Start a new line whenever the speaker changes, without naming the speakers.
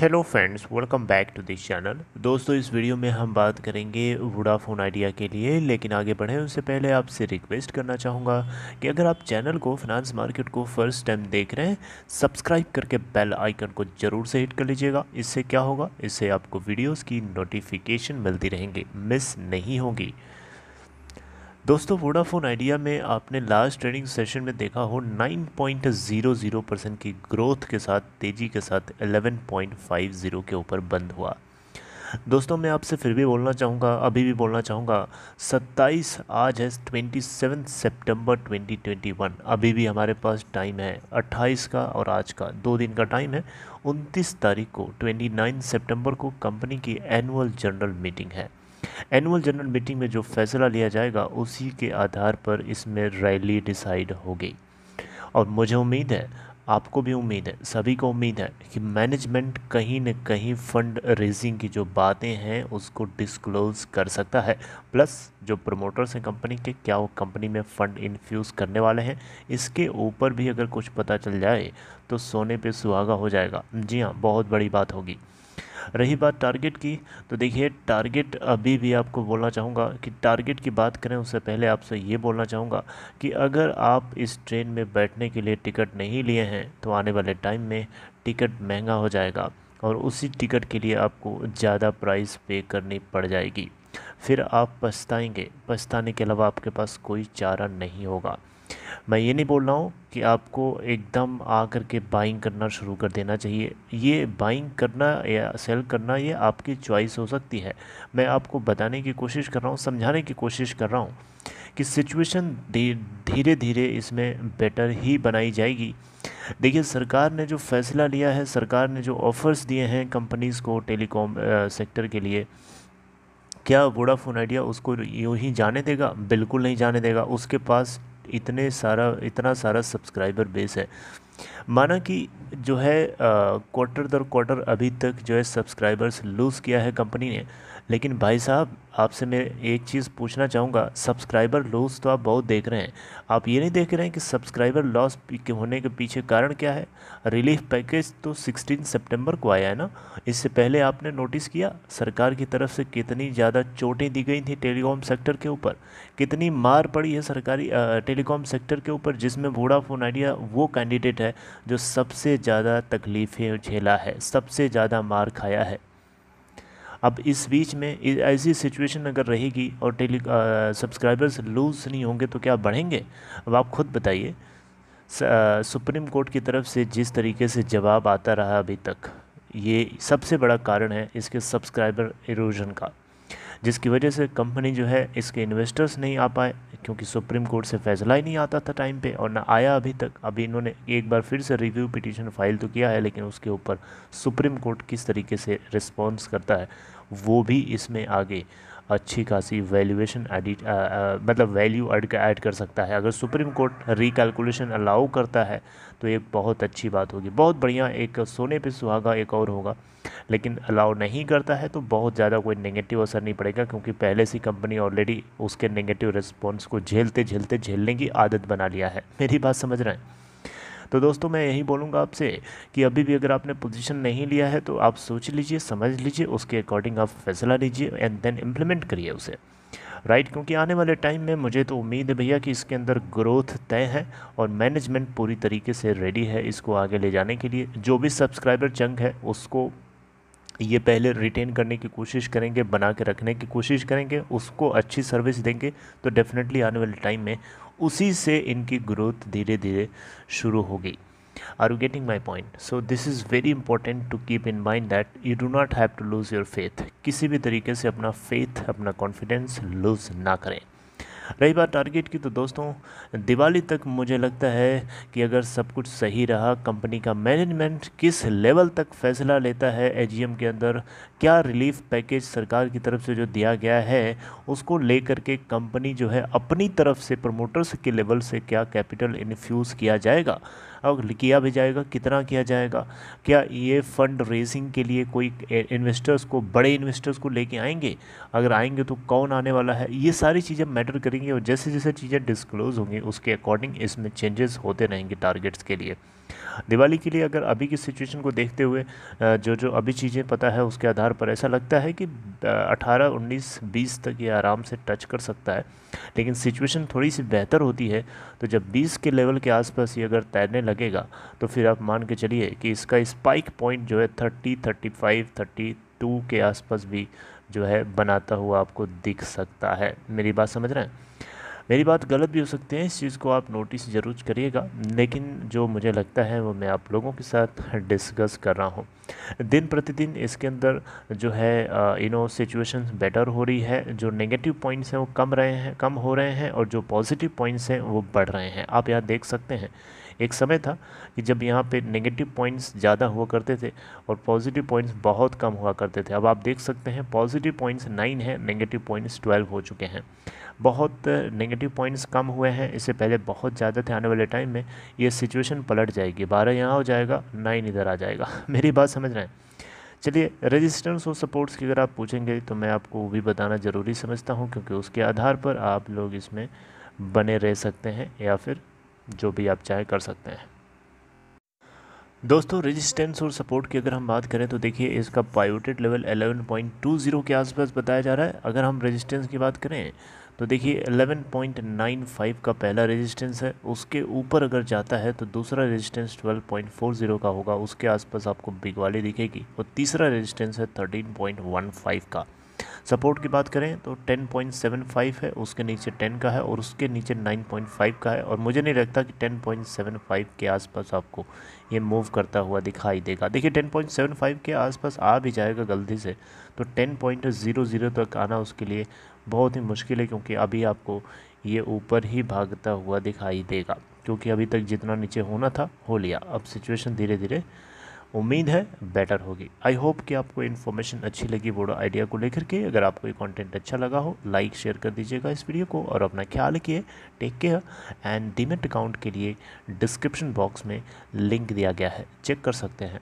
Hello friends, welcome back to this channel. दोस्तों, इस video में हम बात करेंगे वोडाफोन आइडिया के लिए। लेकिन आगे बढ़ें उससे पहले आपसे रिक्वेस्ट करना चाहूँगा कि अगर आप चैनल को फाइनेंस मार्केट को फर्स्ट टाइम देख रहे हैं, सब्सक्राइब करके बेल आइकन को ज़रूर से हिट कर लीजिएगा। इससे क्या होगा, इससे आपको वीडियोज़ की नोटिफिकेशन मिलती रहेंगी, मिस नहीं होगी। दोस्तों, वोडाफोन आइडिया में आपने लास्ट ट्रेडिंग सेशन में देखा हो 9.00% की ग्रोथ के साथ, तेज़ी के साथ 11.50 के ऊपर बंद हुआ। दोस्तों, मैं आपसे फिर भी बोलना चाहूँगा, अभी भी बोलना चाहूँगा, 27 आज है 27 सितंबर 2021। अभी भी हमारे पास टाइम है 28 का और आज का 2 दिन का टाइम है। 29 तारीख को 29 सितंबर को कंपनी की एनुअल जनरल मीटिंग है। एनुअल जनरल मीटिंग में जो फैसला लिया जाएगा उसी के आधार पर इसमें रैली डिसाइड होगी। और मुझे उम्मीद है, आपको भी उम्मीद है, सभी को उम्मीद है कि मैनेजमेंट कहीं न कहीं फ़ंड रेजिंग की जो बातें हैं उसको डिस्क्लोज़ कर सकता है। प्लस जो प्रमोटर्स हैं कंपनी के, क्या वो कंपनी में फ़ंड इन्फ्यूज़ करने वाले हैं, इसके ऊपर भी अगर कुछ पता चल जाए तो सोने पे सुहागा हो जाएगा। जी हाँ, बहुत बड़ी बात होगी। रही बात टारगेट की, तो देखिए, टारगेट अभी भी आपको बोलना चाहूँगा कि टारगेट की बात करें उससे पहले आपसे ये बोलना चाहूँगा कि अगर आप इस ट्रेन में बैठने के लिए टिकट नहीं लिए हैं तो आने वाले टाइम में टिकट महंगा हो जाएगा और उसी टिकट के लिए आपको ज़्यादा प्राइस पे करनी पड़ जाएगी। फिर आप पछताएंगे, पछताने के अलावा आपके पास कोई चारा नहीं होगा। मैं ये नहीं बोल रहा हूँ कि आपको एकदम आकर के बाइंग करना शुरू कर देना चाहिए। ये बाइंग करना या सेल करना ये आपकी चॉइस हो सकती है। मैं आपको बताने की कोशिश कर रहा हूँ, समझाने की कोशिश कर रहा हूँ कि सिचुएशन धीरे धीरे इसमें बेटर ही बनाई जाएगी। देखिए, सरकार ने जो फैसला लिया है, सरकार ने जो ऑफ़र्स दिए हैं कंपनीज़ को टेलीकॉम सेक्टर के लिए, क्या वोडाफोन आइडिया उसको यूँ ही जाने देगा? बिल्कुल नहीं जाने देगा। उसके पास इतना सारा सब्सक्राइबर बेस है। माना कि जो है क्वार्टर दर क्वार्टर अभी तक जो है सब्सक्राइबर्स लूज़ किया है कंपनी ने। लेकिन भाई साहब, आपसे मैं एक चीज़ पूछना चाहूँगा, सब्सक्राइबर लॉस तो आप बहुत देख रहे हैं, आप ये नहीं देख रहे हैं कि सब्सक्राइबर लॉस के होने के पीछे कारण क्या है? रिलीफ पैकेज तो 16 सितंबर को आया है ना। इससे पहले आपने नोटिस किया सरकार की तरफ से कितनी ज़्यादा चोटें दी गई थी टेलीकॉम सेक्टर के ऊपर, कितनी मार पड़ी है सरकारी टेलीकॉम सेक्टर के ऊपर, जिसमें वोडाफोन आइडिया वो कैंडिडेट है जो सबसे ज़्यादा तकलीफ़ें झेला है, सबसे ज़्यादा मार खाया है। अब इस बीच में ऐसी सिचुएशन अगर रहेगी और सब्सक्राइबर्स लूज़ नहीं होंगे तो क्या बढ़ेंगे? अब आप खुद बताइए। सुप्रीम कोर्ट की तरफ से जिस तरीके से जवाब आता रहा अभी तक, ये सबसे बड़ा कारण है इसके सब्सक्राइबर इरोजन का, जिसकी वजह से कंपनी जो है, इसके इन्वेस्टर्स नहीं आ पाए क्योंकि सुप्रीम कोर्ट से फैसला ही नहीं आता था टाइम पे और ना आया अभी तक। अभी इन्होंने एक बार फिर से रिव्यू पिटीशन फाइल तो किया है, लेकिन उसके ऊपर सुप्रीम कोर्ट किस तरीके से रिस्पॉन्स करता है वो भी इसमें आगे अच्छी खासी वैल्यूएशन एडिट मतलब वैल्यू ऐड कर सकता है। अगर सुप्रीम कोर्ट रिकैलकुलेशन अलाउ करता है तो एक बहुत अच्छी बात होगी, बहुत बढ़िया, एक सोने पे सुहागा एक और होगा। लेकिन अलाउ नहीं करता है तो बहुत ज़्यादा कोई नेगेटिव असर नहीं पड़ेगा, क्योंकि पहले से कंपनी ऑलरेडी उसके नेगेटिव रिस्पॉन्स को झेलते झेलते झेलने की आदत बना लिया है। मेरी बात समझ रहे हैं? तो दोस्तों, मैं यही बोलूँगा आपसे कि अभी भी अगर आपने पोजीशन नहीं लिया है तो आप सोच लीजिए, समझ लीजिए, उसके अकॉर्डिंग आप फैसला लीजिए एंड देन इम्प्लीमेंट करिए उसे, राइट। क्योंकि आने वाले टाइम में मुझे तो उम्मीद है भैया कि इसके अंदर ग्रोथ तय है और मैनेजमेंट पूरी तरीके से रेडी है इसको आगे ले जाने के लिए। जो भी सब्सक्राइबर चंक है उसको ये पहले रिटेन करने की कोशिश करेंगे, बना के रखने की कोशिश करेंगे, उसको अच्छी सर्विस देंगे तो डेफिनेटली आने वाले टाइम में उसी से इनकी ग्रोथ धीरे धीरे शुरू होगी। Are you getting my point? So this is very important to keep in mind that you do not have to lose your faith. किसी भी तरीके से अपना फेथ, अपना कॉन्फिडेंस लूज़ ना करें। रही बात टारगेट की, तो दोस्तों, दिवाली तक मुझे लगता है कि अगर सब कुछ सही रहा, कंपनी का मैनेजमेंट किस लेवल तक फैसला लेता है एजीएम के अंदर, क्या रिलीफ पैकेज सरकार की तरफ से जो दिया गया है उसको लेकर के कंपनी जो है अपनी तरफ से प्रमोटर्स के लेवल से क्या कैपिटल इन्फ्यूज़ किया जाएगा और किया भी जाएगा, कितना किया जाएगा, क्या ये फंड रेजिंग के लिए कोई इन्वेस्टर्स को, बड़े इन्वेस्टर्स को लेके आएंगे, अगर आएंगे तो कौन आने वाला है, ये सारी चीज़ें मैटर करेंगी। और जैसे जैसे चीज़ें डिस्क्लोज़ होंगी उसके अकॉर्डिंग इसमें चेंजेस होते रहेंगे टारगेट्स के लिए। दिवाली के लिए अगर अभी की सिचुएशन को देखते हुए जो जो अभी चीज़ें पता है उसके आधार पर ऐसा लगता है कि 18, 19, 20 तक ये आराम से टच कर सकता है। लेकिन सिचुएशन थोड़ी सी बेहतर होती है तो जब 20 के लेवल के आसपास ये अगर तैरने लगेगा तो फिर आप मान के चलिए कि इसका स्पाइक पॉइंट जो है 30, 35, 32 के आसपास भी जो है बनाता हुआ आपको दिख सकता है। मेरी बात समझ रहे हैं? मेरी बात गलत भी हो सकती है, इस चीज़ को आप नोटिस ज़रूर करिएगा, लेकिन जो मुझे लगता है वो मैं आप लोगों के साथ डिस्कस कर रहा हूँ। दिन प्रतिदिन इसके अंदर जो है सिचुएशंस बेटर हो रही है, जो नेगेटिव पॉइंट्स हैं वो कम हो रहे हैं और जो पॉजिटिव पॉइंट्स हैं वो बढ़ रहे हैं। आप यहाँ देख सकते हैं एक समय था कि जब यहाँ पे नेगेटिव पॉइंट्स ज़्यादा हुआ करते थे और पॉजिटिव पॉइंट्स बहुत कम हुआ करते थे। अब आप देख सकते हैं पॉजिटिव पॉइंट्स 9 हैं, नेगेटिव पॉइंट्स 12 हो चुके हैं। बहुत नेगेटिव पॉइंट्स कम हुए हैं, इससे पहले बहुत ज़्यादा थे। आने वाले टाइम में ये सिचुएशन पलट जाएगी, 12 यहाँ हो जाएगा, 9 इधर आ जाएगा। मेरी बात समझ रहे हैं? चलिए, रेजिस्टेंस और सपोर्ट्स की अगर आप पूछेंगे तो मैं आपको वो भी बताना ज़रूरी समझता हूँ, क्योंकि उसके आधार पर आप लोग इसमें बने रह सकते हैं या फिर जो भी आप चाहे कर सकते हैं। दोस्तों, रेजिस्टेंस और सपोर्ट की अगर हम बात करें तो देखिए इसका पाइवोटेड लेवल 11.20 के आसपास बताया जा रहा है। अगर हम रेजिस्टेंस की बात करें तो देखिए 11.95 का पहला रेजिस्टेंस है, उसके ऊपर अगर जाता है तो दूसरा रेजिस्टेंस 12.40 का होगा, उसके आसपास आपको बिग वाली दिखेगी, और तीसरा रेजिस्टेंस है 13.15 का। सपोर्ट की बात करें तो 10.75 है, उसके नीचे 10 का है और उसके नीचे 9.5 का है, और मुझे नहीं लगता कि 10.75 के आसपास आपको ये मूव करता हुआ दिखाई देगा। देखिए 10.75 के आसपास आ भी जाएगा गलती से तो 10.00 तक आना उसके लिए बहुत ही मुश्किल है, क्योंकि अभी आपको ये ऊपर ही भागता हुआ दिखाई देगा, क्योंकि अभी तक जितना नीचे होना था हो लिया। अब सिचुएशन धीरे धीरे उम्मीद है बेटर होगी। आई होप कि आपको इन्फॉर्मेशन अच्छी लगी वोडा आइडिया को लेकर के। अगर आपको ये कंटेंट अच्छा लगा हो लाइक शेयर कर दीजिएगा इस वीडियो को, और अपना ख्याल रखिए। Take care and demat account के लिए डिस्क्रिप्शन बॉक्स में लिंक दिया गया है, चेक कर सकते हैं।